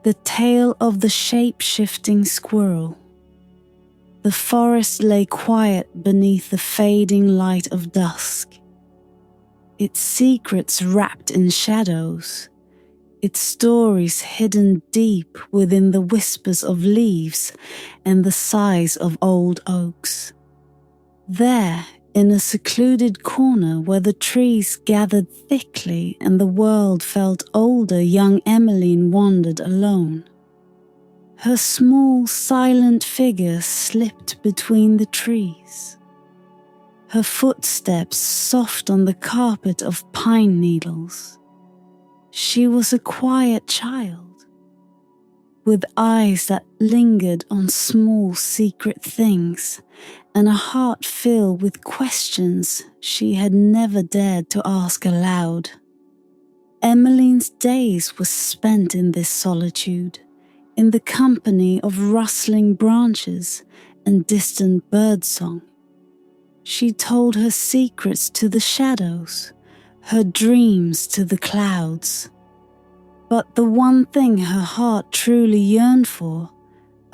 The tale of the shape-shifting squirrel. The forest lay quiet beneath the fading light of dusk, its secrets wrapped in shadows, its stories hidden deep within the whispers of leaves and the sighs of old oaks. There, in a secluded corner where the trees gathered thickly and the world felt older, young Emeline wandered alone. Her small, silent figure slipped between the trees, her footsteps soft on the carpet of pine needles. She was a quiet child, with eyes that lingered on small secret things and a heart filled with questions she had never dared to ask aloud. Emeline's days were spent in this solitude, in the company of rustling branches and distant birdsong. She told her secrets to the shadows, her dreams to the clouds. But the one thing her heart truly yearned for,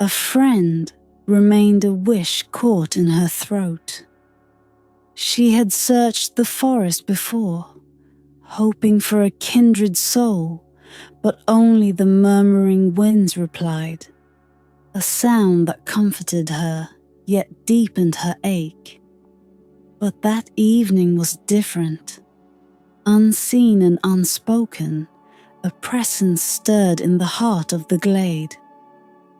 a friend, remained a wish caught in her throat. She had searched the forest before, hoping for a kindred soul, but only the murmuring winds replied, a sound that comforted her, yet deepened her ache. But that evening was different. Unseen and unspoken, a presence stirred in the heart of the glade,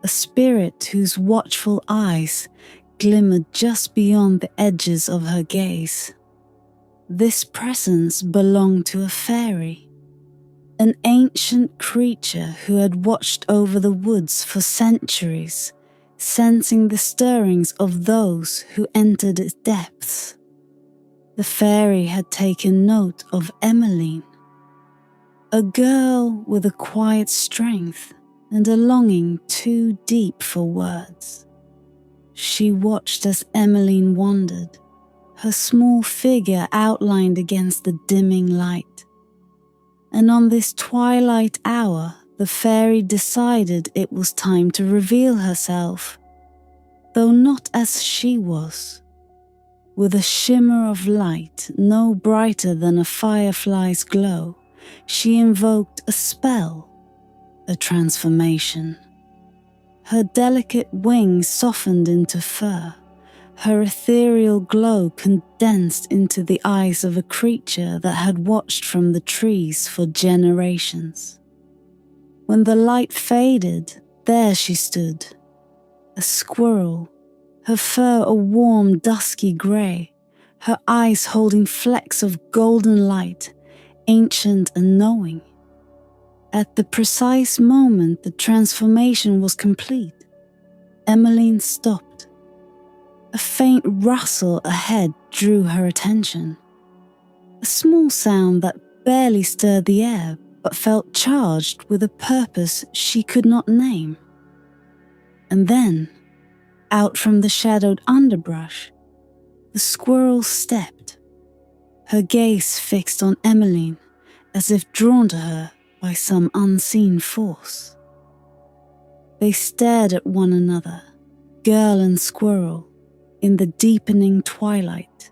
a spirit whose watchful eyes glimmered just beyond the edges of her gaze. This presence belonged to a fairy, an ancient creature who had watched over the woods for centuries, sensing the stirrings of those who entered its depths. The fairy had taken note of Emeline, a girl with a quiet strength and a longing too deep for words. She watched as Emeline wandered, her small figure outlined against the dimming light. And on this twilight hour, the fairy decided it was time to reveal herself, though not as she was. With a shimmer of light no brighter than a firefly's glow, she invoked a spell, a transformation. Her delicate wings softened into fur, her ethereal glow condensed into the eyes of a creature that had watched from the trees for generations. When the light faded, there she stood, a squirrel, her fur a warm dusky grey, her eyes holding flecks of golden light, ancient and knowing. At the precise moment the transformation was complete, Emeline stopped. A faint rustle ahead drew her attention. A small sound that barely stirred the air but felt charged with a purpose she could not name. And then, out from the shadowed underbrush, the squirrel stepped, her gaze fixed on Emeline as if drawn to her by some unseen force. They stared at one another, girl and squirrel, in the deepening twilight,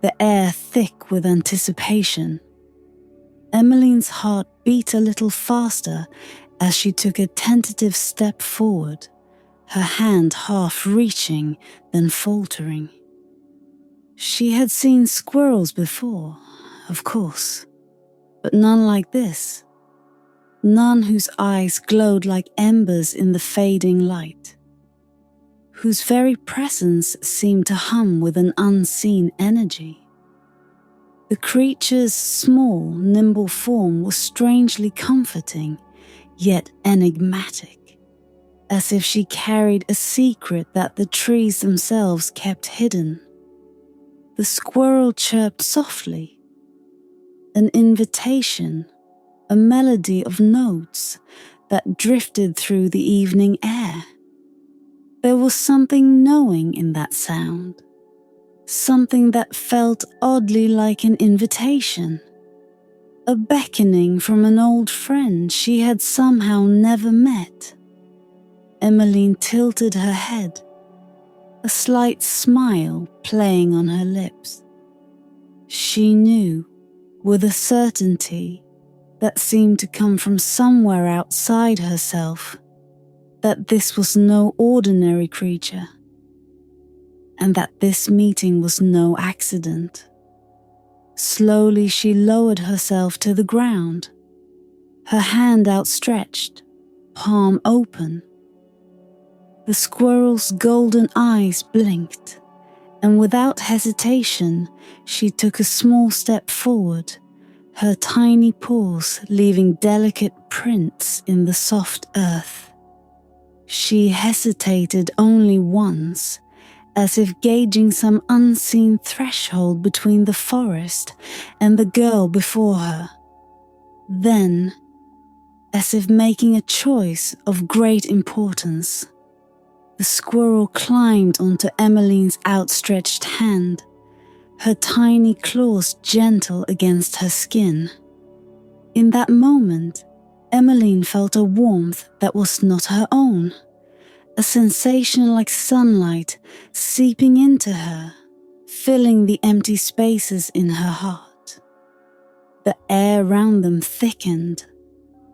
the air thick with anticipation. Emeline's heart beat a little faster as she took a tentative step forward, her hand half reaching, then faltering. She had seen squirrels before, of course, but none like this. None whose eyes glowed like embers in the fading light, whose very presence seemed to hum with an unseen energy. The creature's small, nimble form was strangely comforting, yet enigmatic, as if she carried a secret that the trees themselves kept hidden. The squirrel chirped softly, an invitation, a melody of notes that drifted through the evening air. There was something knowing in that sound, something that felt oddly like an invitation. a beckoning from an old friend she had somehow never met. Emeline tilted her head, a slight smile playing on her lips. She knew, with a certainty that seemed to come from somewhere outside herself, that this was no ordinary creature, and that this meeting was no accident. Slowly she lowered herself to the ground, her hand outstretched, palm open. The squirrel's golden eyes blinked, and without hesitation she took a small step forward, her tiny paws leaving delicate prints in the soft earth. She hesitated only once, as if gauging some unseen threshold between the forest and the girl before her. Then, as if making a choice of great importance, the squirrel climbed onto Emeline's outstretched hand, her tiny claws gentle against her skin. In that moment, Emeline felt a warmth that was not her own, a sensation like sunlight seeping into her, filling the empty spaces in her heart. The air round them thickened,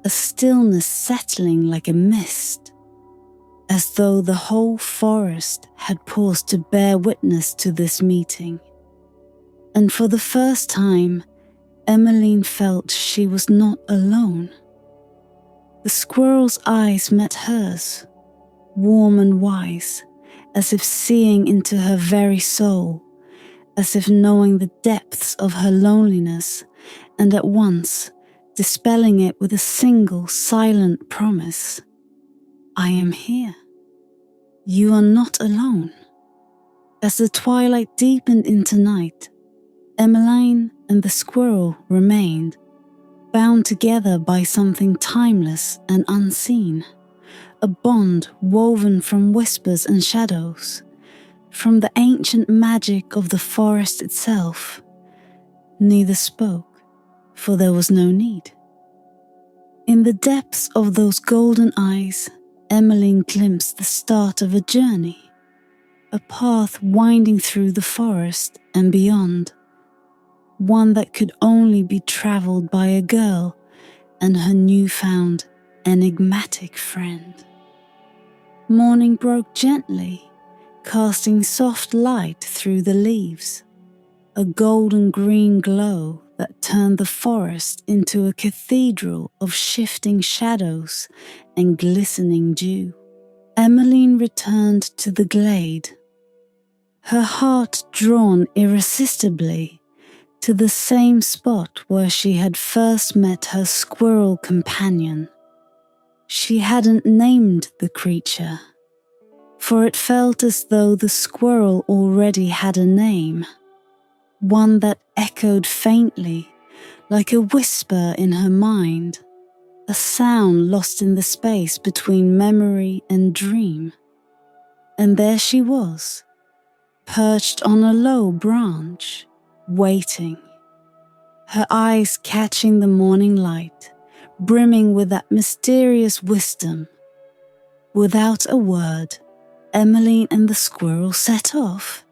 a stillness settling like a mist, as though the whole forest had paused to bear witness to this meeting. And for the first time, Emeline felt she was not alone. The squirrel's eyes met hers, warm and wise, as if seeing into her very soul, as if knowing the depths of her loneliness, and at once dispelling it with a single silent promise. I am here. You are not alone. As the twilight deepened into night, Emeline and the squirrel remained, bound together by something timeless and unseen, a bond woven from whispers and shadows, from the ancient magic of the forest itself. Neither spoke, for there was no need. In the depths of those golden eyes, Emeline glimpsed the start of a journey, a path winding through the forest and beyond, one that could only be travelled by a girl and her newfound, enigmatic friend. Morning broke gently, casting soft light through the leaves, a golden-green glow that turned the forest into a cathedral of shifting shadows and glistening dew. Emeline returned to the glade, her heart drawn irresistibly to the same spot where she had first met her squirrel companion. She hadn't named the creature, for it felt as though the squirrel already had a name, one that echoed faintly, like a whisper in her mind, a sound lost in the space between memory and dream. And there she was, perched on a low branch, waiting, her eyes catching the morning light, brimming with that mysterious wisdom. Without a word, Emeline and the squirrel set off,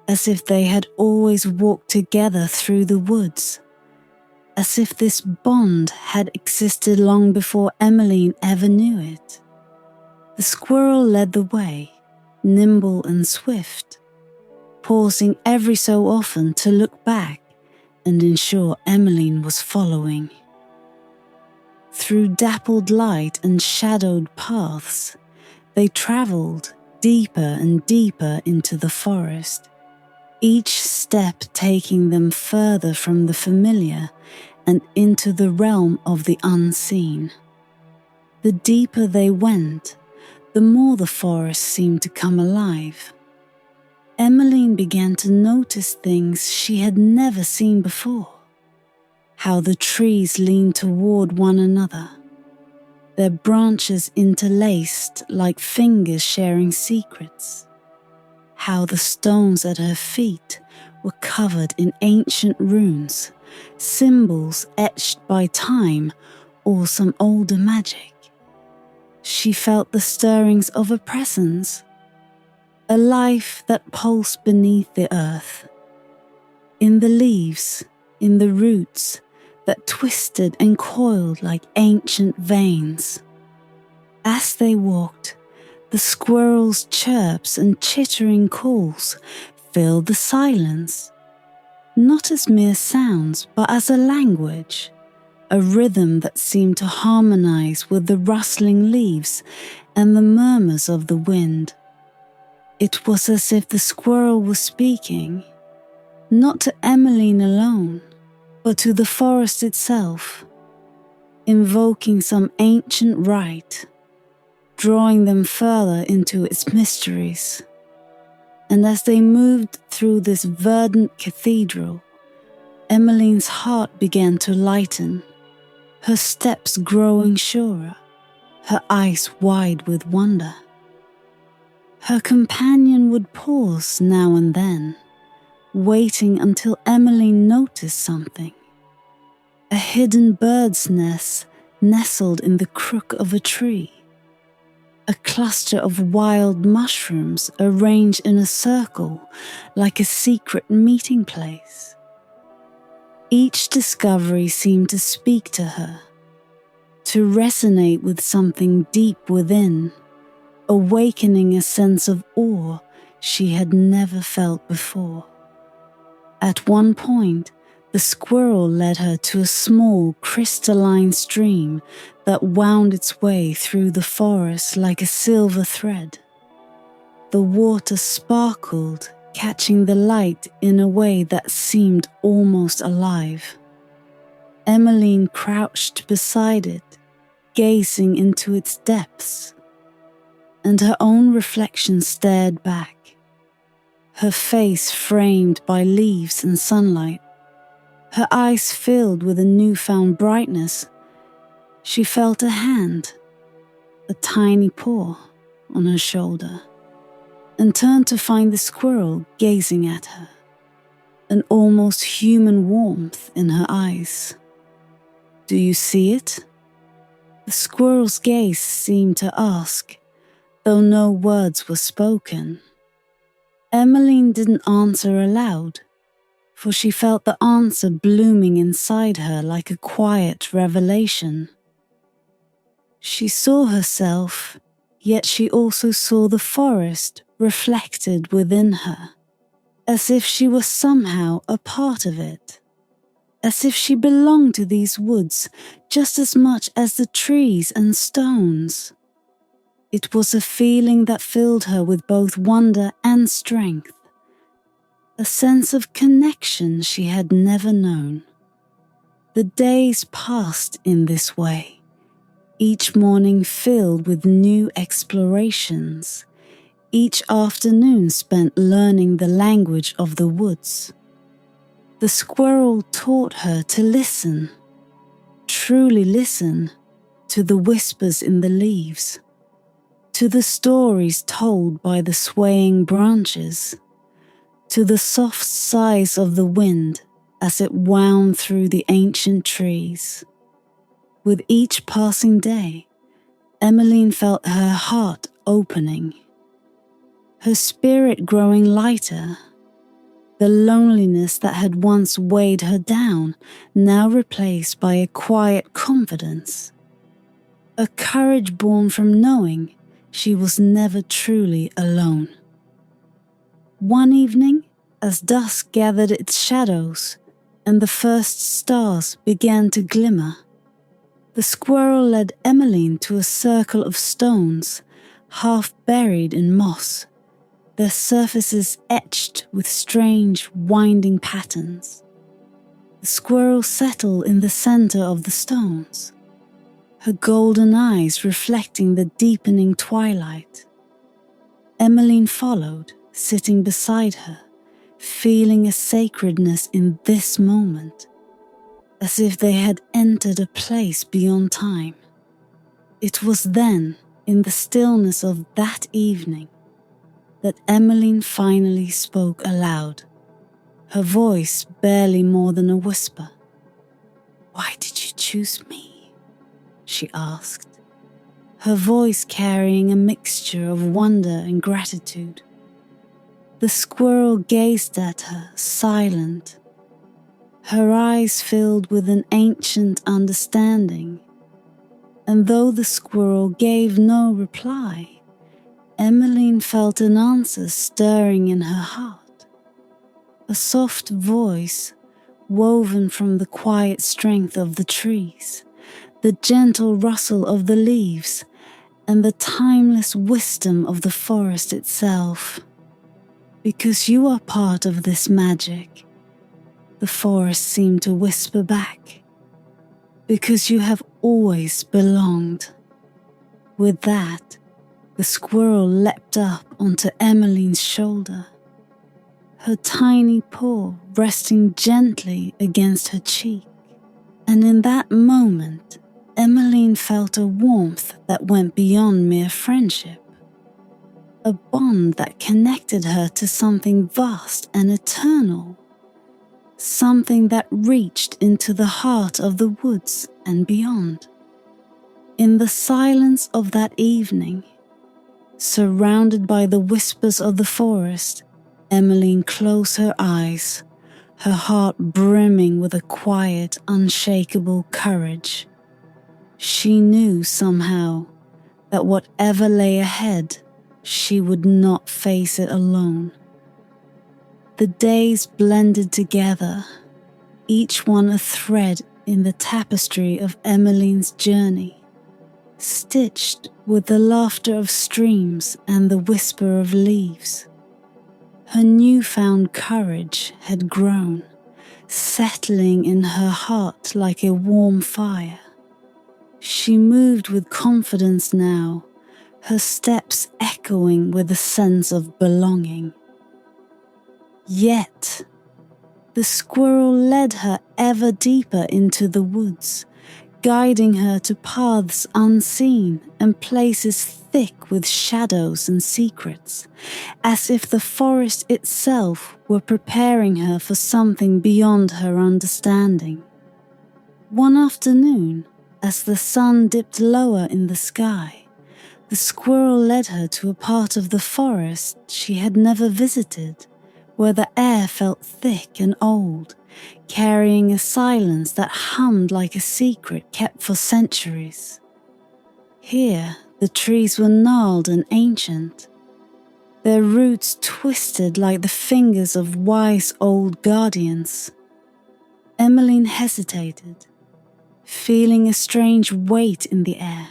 as if they had always walked together through the woods, as if this bond had existed long before Emeline ever knew it. The squirrel led the way, nimble and swift, pausing every so often to look back and ensure Emeline was following. Through dappled light and shadowed paths, they travelled deeper and deeper into the forest, each step taking them further from the familiar and into the realm of the unseen. The deeper they went, the more the forest seemed to come alive. Emeline began to notice things she had never seen before. How the trees leaned toward one another, their branches interlaced like fingers sharing secrets. How the stones at her feet were covered in ancient runes symbols etched by time or some older magic. She felt the stirrings of a presence, a life that pulsed beneath the earth, in the leaves, in the roots that twisted and coiled like ancient veins. As they walked, the squirrels' chirps and chittering calls filled the silence, not as mere sounds, but as a language, a rhythm that seemed to harmonize with the rustling leaves and the murmurs of the wind. It was as if the squirrel was speaking, not to Emeline alone, but to the forest itself, invoking some ancient rite, drawing them further into its mysteries. And as they moved through this verdant cathedral, Emeline's heart began to lighten, her steps growing surer, her eyes wide with wonder. Her companion would pause now and then, waiting until Emeline noticed something. A hidden bird's nest nestled in the crook of a tree. A cluster of wild mushrooms arranged in a circle like a secret meeting place. Each discovery seemed to speak to her, to resonate with something deep within, awakening a sense of awe she had never felt before. At one point, the squirrel led her to a small, crystalline stream that wound its way through the forest like a silver thread. The water sparkled, catching the light in a way that seemed almost alive. Emeline crouched beside it, gazing into its depths, and her own reflection stared back, her face framed by leaves and sunlight, her eyes filled with a newfound brightness. She felt a hand, a tiny paw, on her shoulder, and turned to find the squirrel gazing at her, an almost human warmth in her eyes. "Do you see it?" The squirrel's gaze seemed to ask, though no words were spoken. Emeline didn't answer aloud, for she felt the answer blooming inside her like a quiet revelation. She saw herself, yet she also saw the forest reflected within her, as if she was somehow a part of it, as if she belonged to these woods just as much as the trees and stones. It was a feeling that filled her with both wonder and strength, a sense of connection she had never known. The days passed in this way, each morning filled with new explorations, each afternoon spent learning the language of the woods. The squirrel taught her to listen, truly listen, to the whispers in the leaves, to the stories told by the swaying branches, to the soft sighs of the wind as it wound through the ancient trees. With each passing day, Emeline felt her heart opening, her spirit growing lighter. The loneliness that had once weighed her down, now replaced by a quiet confidence, a courage born from knowing she was never truly alone. One evening, as dusk gathered its shadows and the first stars began to glimmer, the squirrel led Emeline to a circle of stones, half buried in moss, their surfaces etched with strange, winding patterns. The squirrel settled in the center of the stones, her golden eyes reflecting the deepening twilight. Emeline followed, sitting beside her, feeling a sacredness in this moment, as if they had entered a place beyond time. It was then, in the stillness of that evening, that Emeline finally spoke aloud, her voice barely more than a whisper. "Why did you choose me?" she asked, her voice carrying a mixture of wonder and gratitude. The squirrel gazed at her, silent, her eyes filled with an ancient understanding. And though the squirrel gave no reply, Emeline felt an answer stirring in her heart. A soft voice woven from the quiet strength of the trees, the gentle rustle of the leaves, and the timeless wisdom of the forest itself. "Because you are part of this magic," the forest seemed to whisper back. "Because you have always belonged." With that, the squirrel leapt up onto Emeline's shoulder, her tiny paw resting gently against her cheek. And in that moment, Emeline felt a warmth that went beyond mere friendship, a bond that connected her to something vast and eternal, something that reached into the heart of the woods and beyond. In the silence of that evening, surrounded by the whispers of the forest, Emeline closed her eyes, her heart brimming with a quiet, unshakable courage. She knew somehow that whatever lay ahead, she would not face it alone. The days blended together, each one a thread in the tapestry of Emeline's journey, stitched with the laughter of streams and the whisper of leaves. Her newfound courage had grown, settling in her heart like a warm fire. She moved with confidence now, her steps echoing with a sense of belonging. Yet, the squirrel led her ever deeper into the woods, guiding her to paths unseen and places thick with shadows and secrets, as if the forest itself were preparing her for something beyond her understanding. One afternoon, as the sun dipped lower in the sky, the squirrel led her to a part of the forest she had never visited, where the air felt thick and old, carrying a silence that hummed like a secret kept for centuries. Here, the trees were gnarled and ancient, their roots twisted like the fingers of wise old guardians. Emeline hesitated, feeling a strange weight in the air,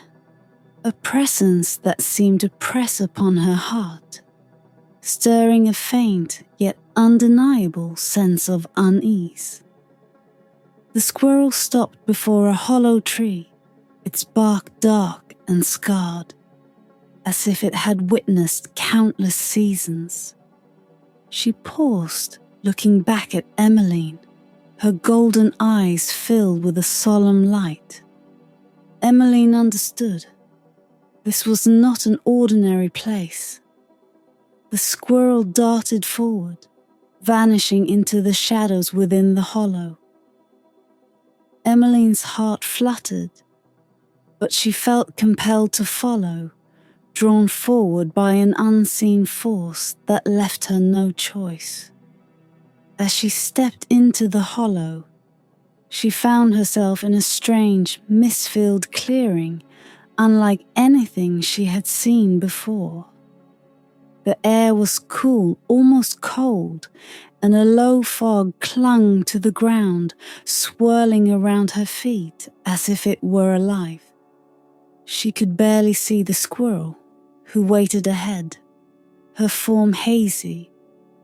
a presence that seemed to press upon her heart, stirring a faint yet undeniable sense of unease. The squirrel stopped before a hollow tree, its bark dark and scarred, as if it had witnessed countless seasons. She paused, looking back at Emeline, her golden eyes filled with a solemn light. Emeline understood. This was not an ordinary place. The squirrel darted forward, vanishing into the shadows within the hollow. Emeline's heart fluttered, but she felt compelled to follow, drawn forward by an unseen force that left her no choice. As she stepped into the hollow, she found herself in a strange, mist-filled clearing, unlike anything she had seen before. The air was cool, almost cold, and a low fog clung to the ground, swirling around her feet as if it were alive. She could barely see the squirrel, who waited ahead, her form hazy,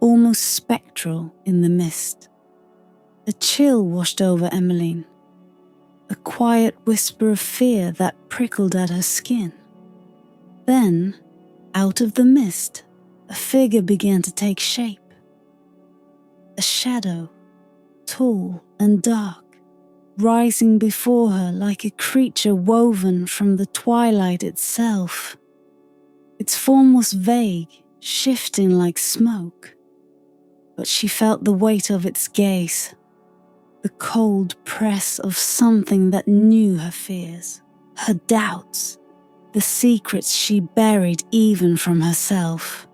almost spectral in the mist. A chill washed over Emeline, a quiet whisper of fear that prickled at her skin. Then, out of the mist, a figure began to take shape. A shadow, tall and dark, rising before her like a creature woven from the twilight itself. Its form was vague, shifting like smoke, but she felt the weight of its gaze. the cold press of something that knew her fears, her doubts, the secrets she buried even from herself.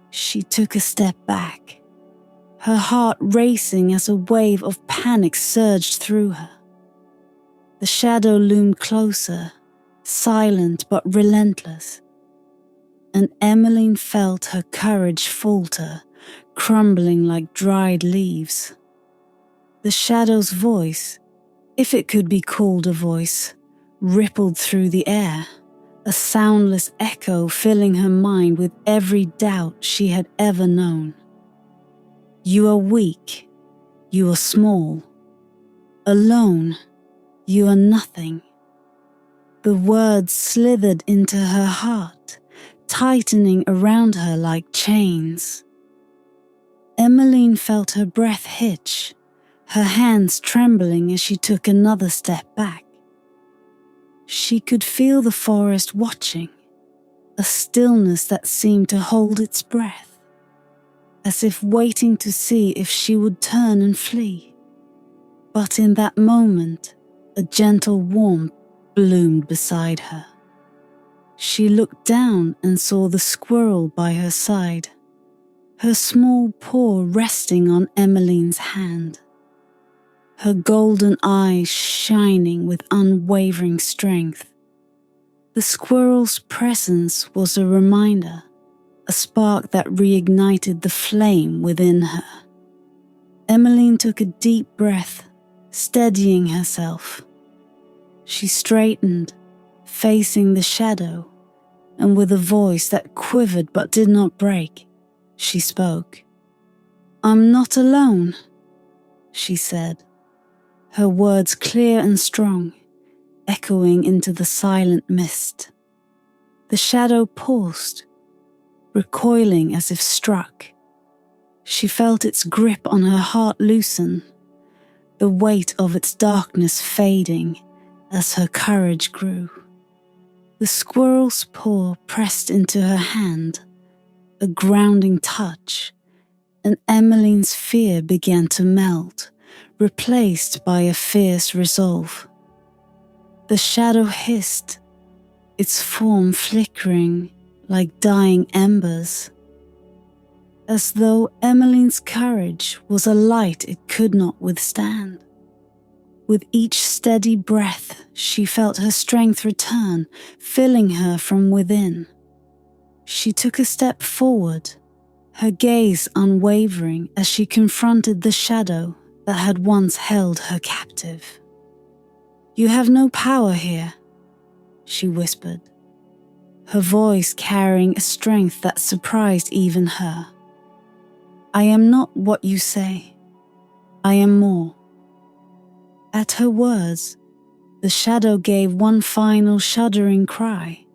She took a step back, her heart racing as a wave of panic surged through her. The shadow loomed closer, silent but relentless, and Emeline felt her courage falter, crumbling like dried leaves. The shadow's voice, if it could be called a voice, rippled through the air, a soundless echo filling her mind with every doubt she had ever known. You are weak. You are small. Alone. You are nothing. The words slithered into her heart, tightening around her like chains. Emeline felt her breath hitch, her hands trembling as she took another step back. She could feel the forest watching, a stillness that seemed to hold its breath, as if waiting to see if she would turn and flee. But in that moment, a gentle warmth bloomed beside her. She looked down and saw the squirrel by her side, her small paw resting on Emeline's hand, her golden eyes shining with unwavering strength. The squirrel's presence was a reminder, a spark that reignited the flame within her. Emeline took a deep breath, steadying herself. She straightened, facing the shadow, and with a voice that quivered but did not break, she spoke. "I'm not alone," she said, her words clear and strong, echoing into the silent mist. The shadow paused, recoiling as if struck. She felt its grip on her heart loosen, the weight of its darkness fading as her courage grew. The squirrel's paw pressed into her hand, a grounding touch, and Emeline's fear began to melt, replaced by a fierce resolve. The shadow hissed, its form flickering like dying embers, as though Emeline's courage was a light it could not withstand. With each steady breath, she felt her strength return, filling her from within. She took a step forward, her gaze unwavering as she confronted the shadow that had once held her captive. "You have no power here," she whispered, her voice carrying a strength that surprised even her. "I am not what you say. I am more." At her words, the shadow gave one final shuddering cry,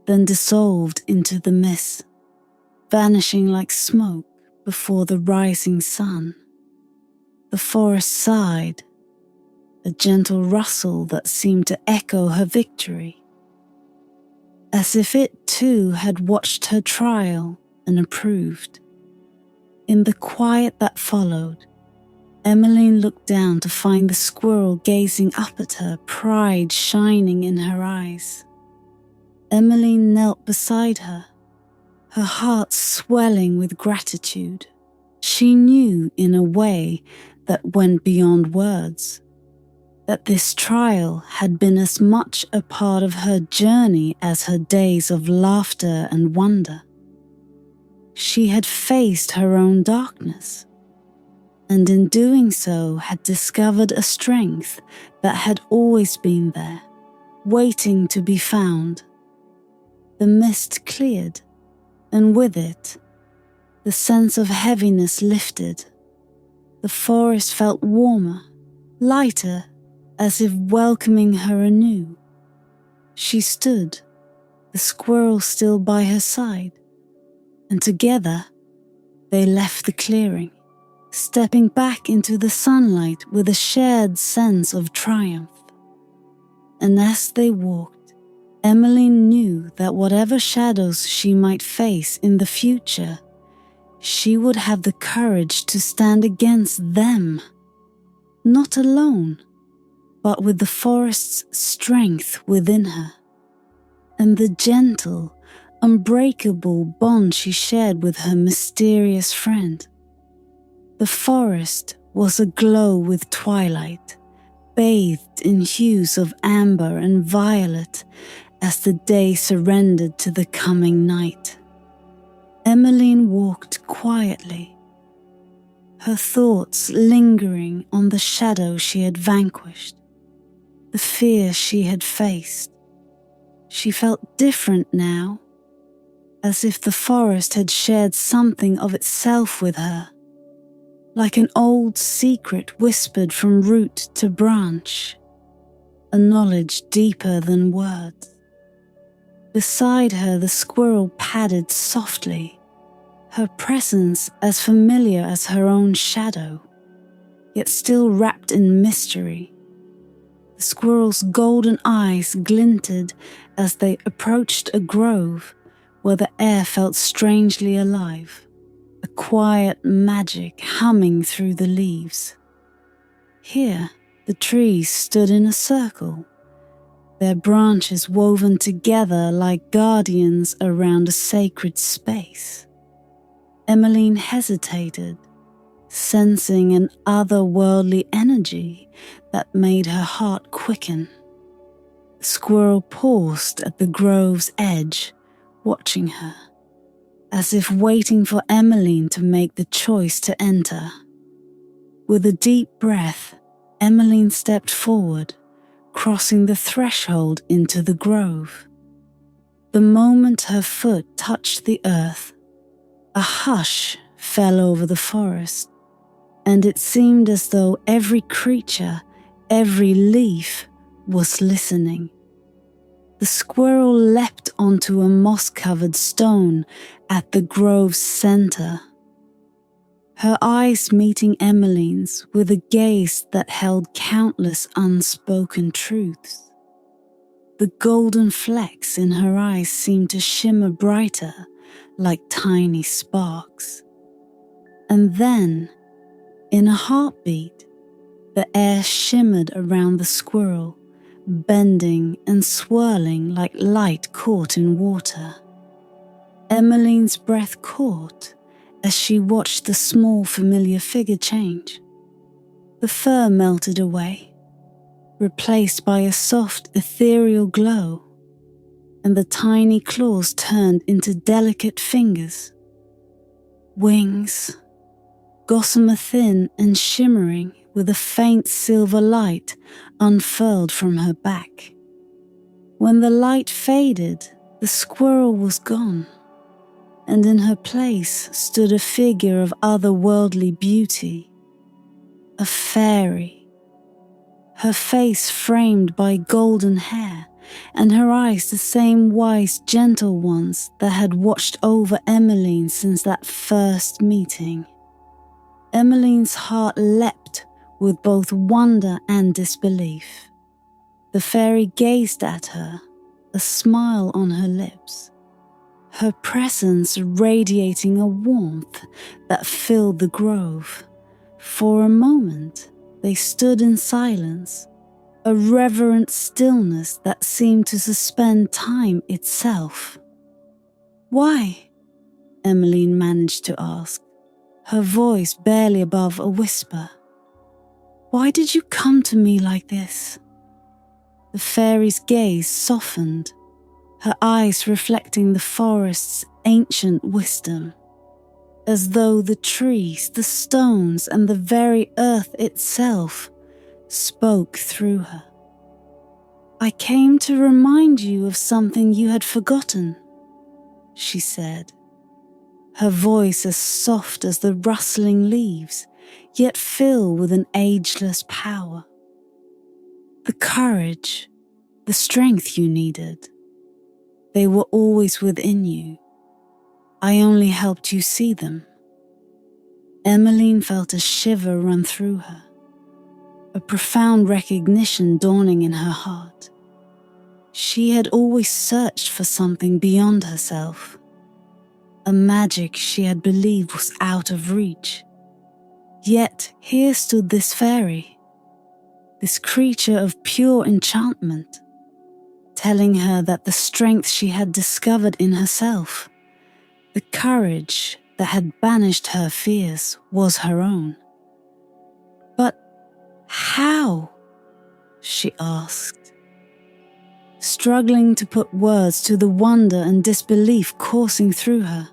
then dissolved into the mist, vanishing like smoke before the rising sun. The forest sighed, a gentle rustle that seemed to echo her victory, as if it too had watched her trial and approved. In the quiet that followed, Emeline looked down to find the squirrel gazing up at her, pride shining in her eyes. Emeline knelt beside her, her heart swelling with gratitude. She knew, in a way that went beyond words, that this trial had been as much a part of her journey as her days of laughter and wonder. She had faced her own darkness, and in doing so had discovered a strength that had always been there, waiting to be found. The mist cleared, and with it, the sense of heaviness lifted. The forest felt warmer, lighter, as if welcoming her anew. She stood, the squirrel still by her side, and together they left the clearing, stepping back into the sunlight with a shared sense of triumph. And as they walked, Emeline knew that whatever shadows she might face in the future, she would have the courage to stand against them. not alone, but with the forest's strength within her, and the gentle, unbreakable bond she shared with her mysterious friend. The forest was aglow with twilight, bathed in hues of amber and violet as the day surrendered to the coming night. Emeline walked quietly, her thoughts lingering on the shadow she had vanquished, the fear she had faced. She felt different now, as if the forest had shared something of itself with her, like an old secret whispered from root to branch, a knowledge deeper than words. Beside her, the squirrel padded softly, her presence as familiar as her own shadow, yet still wrapped in mystery. The squirrel's golden eyes glinted as they approached a grove where the air felt strangely alive, a quiet magic humming through the leaves. Here, the trees stood in a circle, their branches woven together like guardians around a sacred space. Emeline hesitated, sensing an otherworldly energy that made her heart quicken. The squirrel paused at the grove's edge, watching her, as if waiting for Emeline to make the choice to enter. With a deep breath, Emeline stepped forward, crossing the threshold into the grove. The moment her foot touched the earth, a hush fell over the forest, and it seemed as though every creature, every leaf, was listening. The squirrel leapt onto a moss-covered stone at the grove's center, her eyes meeting Emeline's with a gaze that held countless unspoken truths. The golden flecks in her eyes seemed to shimmer brighter, like tiny sparks. And then, in a heartbeat, the air shimmered around the squirrel, bending and swirling like light caught in water. Emeline's breath caught as she watched the small familiar figure change. The fur melted away, replaced by a soft ethereal glow, and the tiny claws turned into delicate fingers. Wings, gossamer thin and shimmering with a faint silver light unfurled from her back. When the light faded, the squirrel was gone, and in her place stood a figure of otherworldly beauty, a fairy, her face framed by golden hair, and her eyes the same wise, gentle ones that had watched over Emeline since that first meeting. Emeline's heart leapt with both wonder and disbelief. The fairy gazed at her, a smile on her lips, her presence radiating a warmth that filled the grove. For a moment, they stood in silence, a reverent stillness that seemed to suspend time itself. "Why?" Emeline managed to ask, her voice barely above a whisper. "Why did you come to me like this?" The fairy's gaze softened, her eyes reflecting the forest's ancient wisdom, as though the trees, the stones, and the very earth itself spoke through her. "I came to remind you of something you had forgotten," she said, her voice as soft as the rustling leaves, yet filled with an ageless power. "The courage, the strength you needed. They were always within you. I only helped you see them." Emeline felt a shiver run through her, a profound recognition dawning in her heart. She had always searched for something beyond herself, a magic she had believed was out of reach. Yet here stood this fairy, this creature of pure enchantment, telling her that the strength she had discovered in herself, the courage that had banished her fears, was her own. But how? She asked, struggling to put words to the wonder and disbelief coursing through her.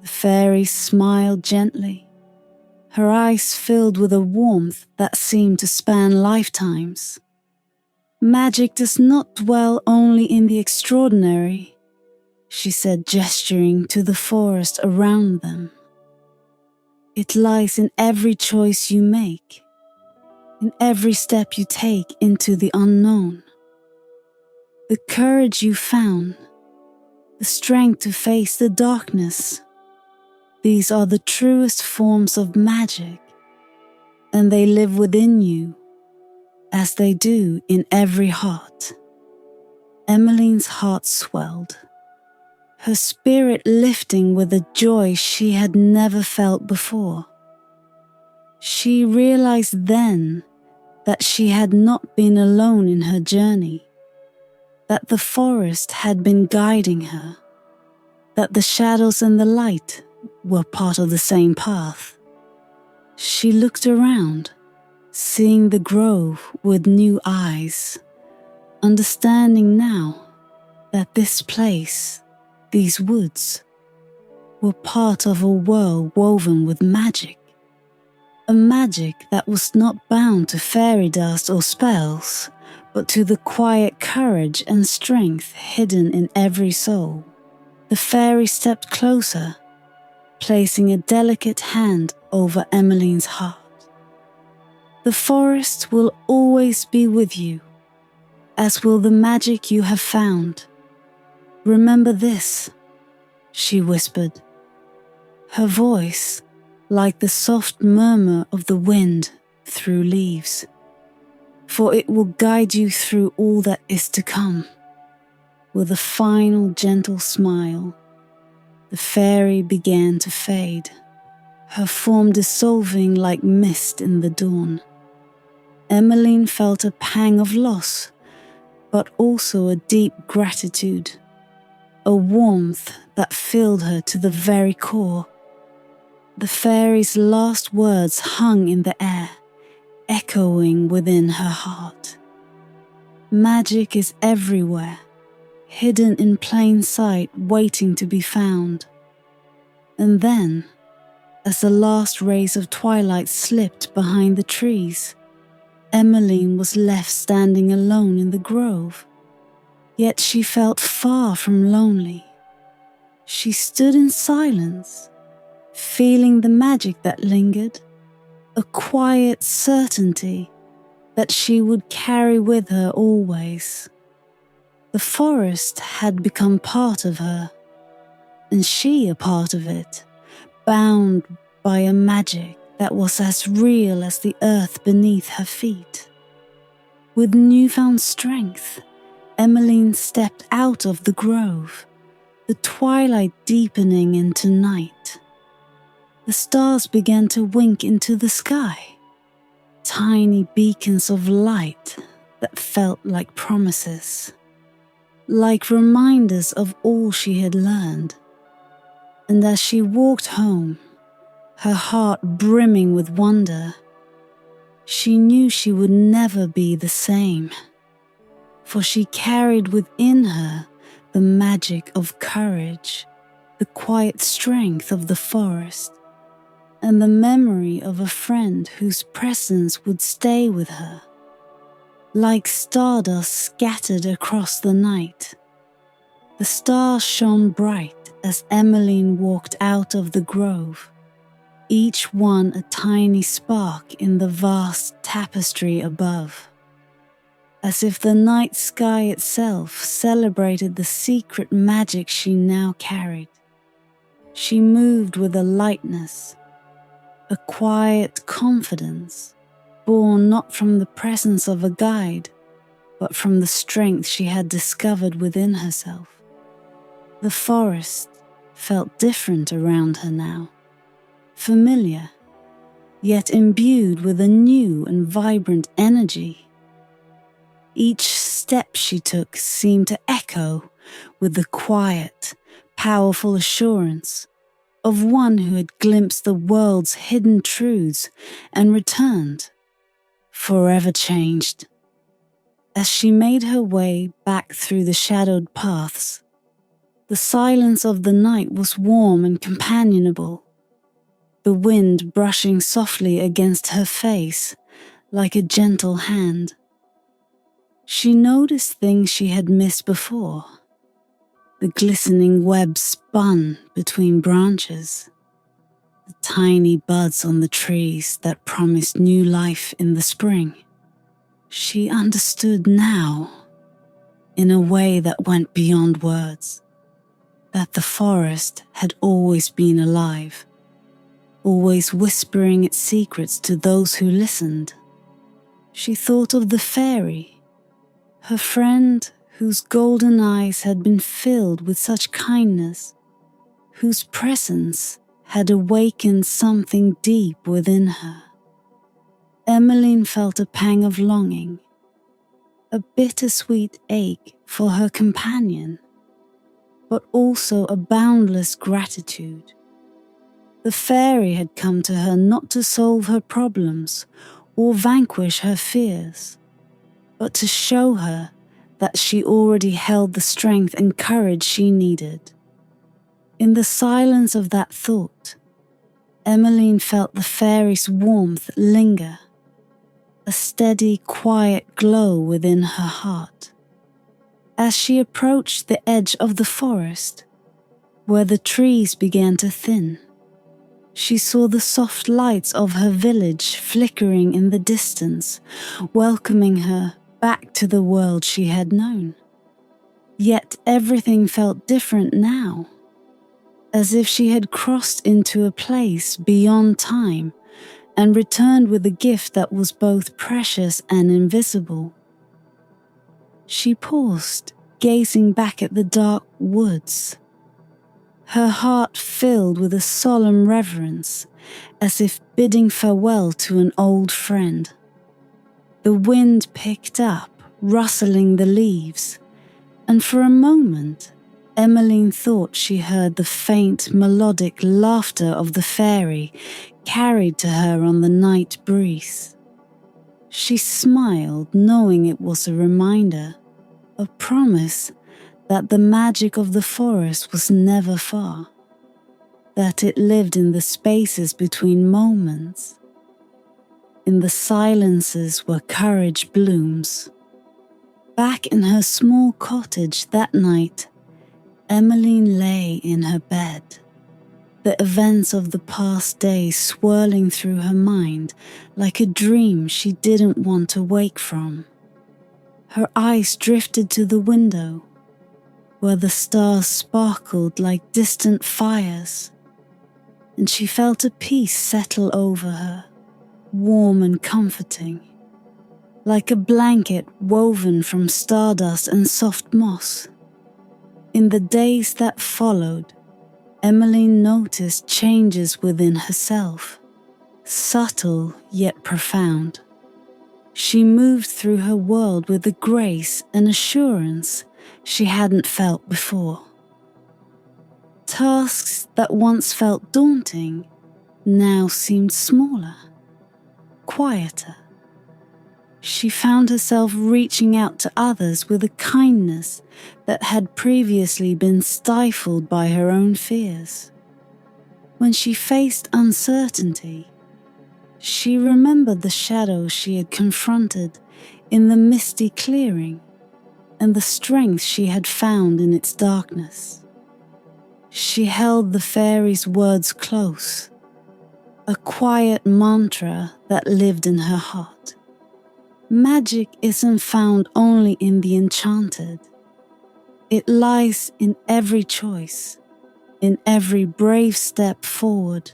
The fairy smiled gently, her eyes filled with a warmth that seemed to span lifetimes. Magic does not dwell only in the extraordinary, she said, gesturing to the forest around them. It lies in every choice you make, in every step you take into the unknown. The courage you found, the strength to face the darkness, these are the truest forms of magic, and they live within you, as they do in every heart. Emeline's heart swelled, her spirit lifting with a joy she had never felt before. She realized then that she had not been alone in her journey, that the forest had been guiding her, that the shadows and the light were part of the same path. She looked around, seeing the grove with new eyes, understanding now that this place, these woods, were part of a world woven with magic. A magic that was not bound to fairy dust or spells, but to the quiet courage and strength hidden in every soul. The fairy stepped closer, placing a delicate hand over Emeline's heart. The forest will always be with you, as will the magic you have found. Remember this, she whispered, her voice like the soft murmur of the wind through leaves, for it will guide you through all that is to come. With a final gentle smile, the fairy began to fade, her form dissolving like mist in the dawn. Emeline felt a pang of loss, but also a deep gratitude, a warmth that filled her to the very core. The fairy's last words hung in the air, echoing within her heart. Magic is everywhere, hidden in plain sight, waiting to be found. And then, as the last rays of twilight slipped behind the trees, Emeline was left standing alone in the grove. Yet she felt far from lonely. She stood in silence, feeling the magic that lingered, a quiet certainty that she would carry with her always. The forest had become part of her, and she a part of it, bound by a magic that was as real as the earth beneath her feet. With newfound strength, Emeline stepped out of the grove, the twilight deepening into night. The stars began to wink into the sky, tiny beacons of light that felt like promises, like reminders of all she had learned. And as she walked home, her heart brimming with wonder, she knew she would never be the same, for she carried within her the magic of courage, the quiet strength of the forest, and the memory of a friend whose presence would stay with her. Like stardust scattered across the night, the stars shone bright as Emeline walked out of the grove, each one a tiny spark in the vast tapestry above, as if the night sky itself celebrated the secret magic she now carried. She moved with a lightness, a quiet confidence, born not from the presence of a guide, but from the strength she had discovered within herself. The forest felt different around her now, familiar, yet imbued with a new and vibrant energy. Each step she took seemed to echo with the quiet, powerful assurance of one who had glimpsed the world's hidden truths and returned, forever changed. As she made her way back through the shadowed paths, the silence of the night was warm and companionable, the wind brushing softly against her face like a gentle hand. She noticed things she had missed before. The glistening web spun between branches, the tiny buds on the trees that promised new life in the spring. She understood now, in a way that went beyond words, that the forest had always been alive, always whispering its secrets to those who listened. She thought of the fairy, her friend whose golden eyes had been filled with such kindness, whose presence had awakened something deep within her. Emeline felt a pang of longing, a bittersweet ache for her companion, but also a boundless gratitude. The fairy had come to her not to solve her problems or vanquish her fears, but to show her that she already held the strength and courage she needed. In the silence of that thought, Emeline felt the fairy's warmth linger, a steady, quiet glow within her heart. As she approached the edge of the forest, where the trees began to thin, she saw the soft lights of her village flickering in the distance, welcoming her back to the world she had known. Yet everything felt different now, as if she had crossed into a place beyond time and returned with a gift that was both precious and invisible. She paused, gazing back at the dark woods, her heart filled with a solemn reverence, as if bidding farewell to an old friend. The wind picked up, rustling the leaves, and for a moment, Emeline thought she heard the faint, melodic laughter of the fairy carried to her on the night breeze. She smiled, knowing it was a reminder, a promise that the magic of the forest was never far, that it lived in the spaces between moments, in the silences where courage blooms. Back in her small cottage that night, Emeline lay in her bed, the events of the past day swirling through her mind like a dream she didn't want to wake from. Her eyes drifted to the window, where the stars sparkled like distant fires, and she felt a peace settle over her, warm and comforting, like a blanket woven from stardust and soft moss. In the days that followed, Emeline noticed changes within herself, subtle yet profound. She moved through her world with a grace and assurance she hadn't felt before. Tasks that once felt daunting now seemed smaller, quieter. She found herself reaching out to others with a kindness that had previously been stifled by her own fears. When she faced uncertainty, she remembered the shadows she had confronted in the misty clearing and the strength she had found in its darkness. She held the fairy's words close, a quiet mantra that lived in her heart. Magic isn't found only in the enchanted. It lies in every choice, in every brave step forward.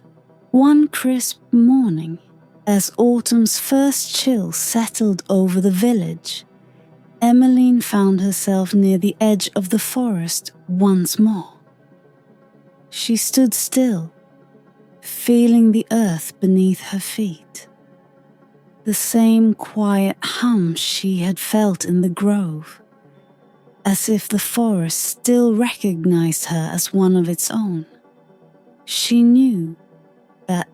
One crisp morning, as autumn's first chill settled over the village, Emeline found herself near the edge of the forest once more. She stood still, feeling the earth beneath her feet. The same quiet hum she had felt in the grove, as if the forest still recognized her as one of its own. She knew that,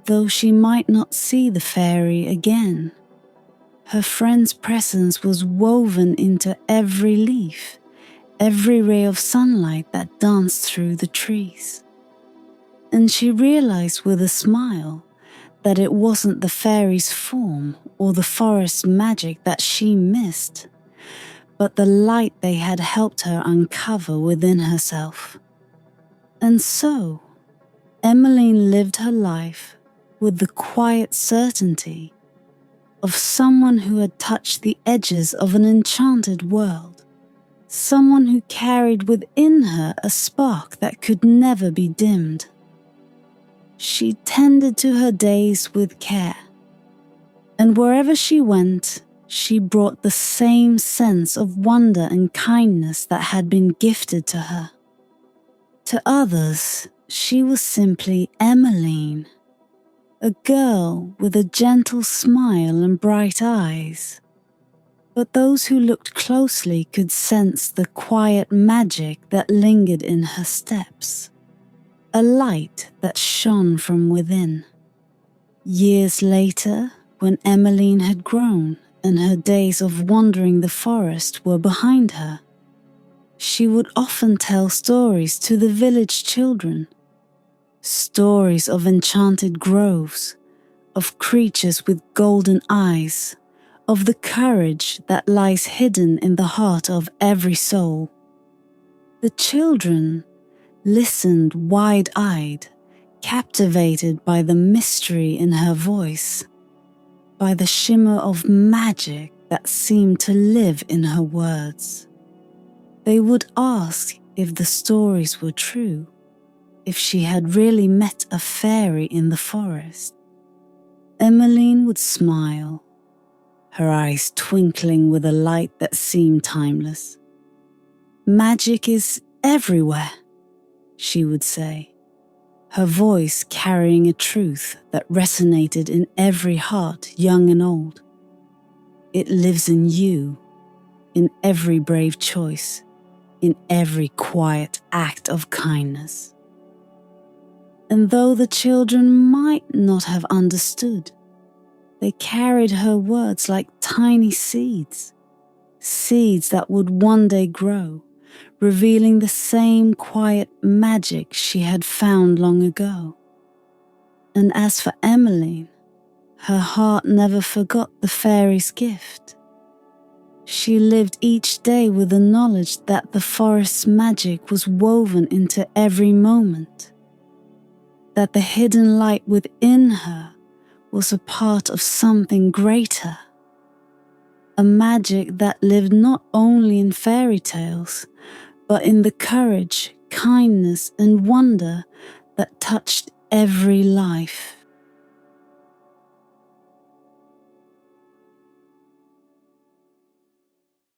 though she might not see the fairy again, her friend's presence was woven into every leaf, every ray of sunlight that danced through the trees. And she realized with a smile that it wasn't the fairy's form or the forest's magic that she missed, but the light they had helped her uncover within herself. And so, Emeline lived her life with the quiet certainty of someone who had touched the edges of an enchanted world, someone who carried within her a spark that could never be dimmed. She tended to her days with care, and wherever she went, she brought the same sense of wonder and kindness that had been gifted to her. To others, she was simply Emeline, a girl with a gentle smile and bright eyes. But those who looked closely could sense the quiet magic that lingered in her steps, a light that shone from within. Years later, when Emeline had grown and her days of wandering the forest were behind her, she would often tell stories to the village children, stories of enchanted groves, of creatures with golden eyes, of the courage that lies hidden in the heart of every soul. The children listened wide-eyed, captivated by the mystery in her voice, by the shimmer of magic that seemed to live in her words. They would ask if the stories were true, if she had really met a fairy in the forest. Emeline would smile, her eyes twinkling with a light that seemed timeless. "Magic is everywhere," she would say, her voice carrying a truth that resonated in every heart, young and old. "It lives in you, in every brave choice, in every quiet act of kindness." And though the children might not have understood, they carried her words like tiny seeds, seeds that would one day grow, revealing the same quiet magic she had found long ago. And as for Emeline, her heart never forgot the fairy's gift. She lived each day with the knowledge that the forest's magic was woven into every moment, that the hidden light within her was a part of something greater, a magic that lived not only in fairy tales, but in the courage, kindness, and wonder that touched every life.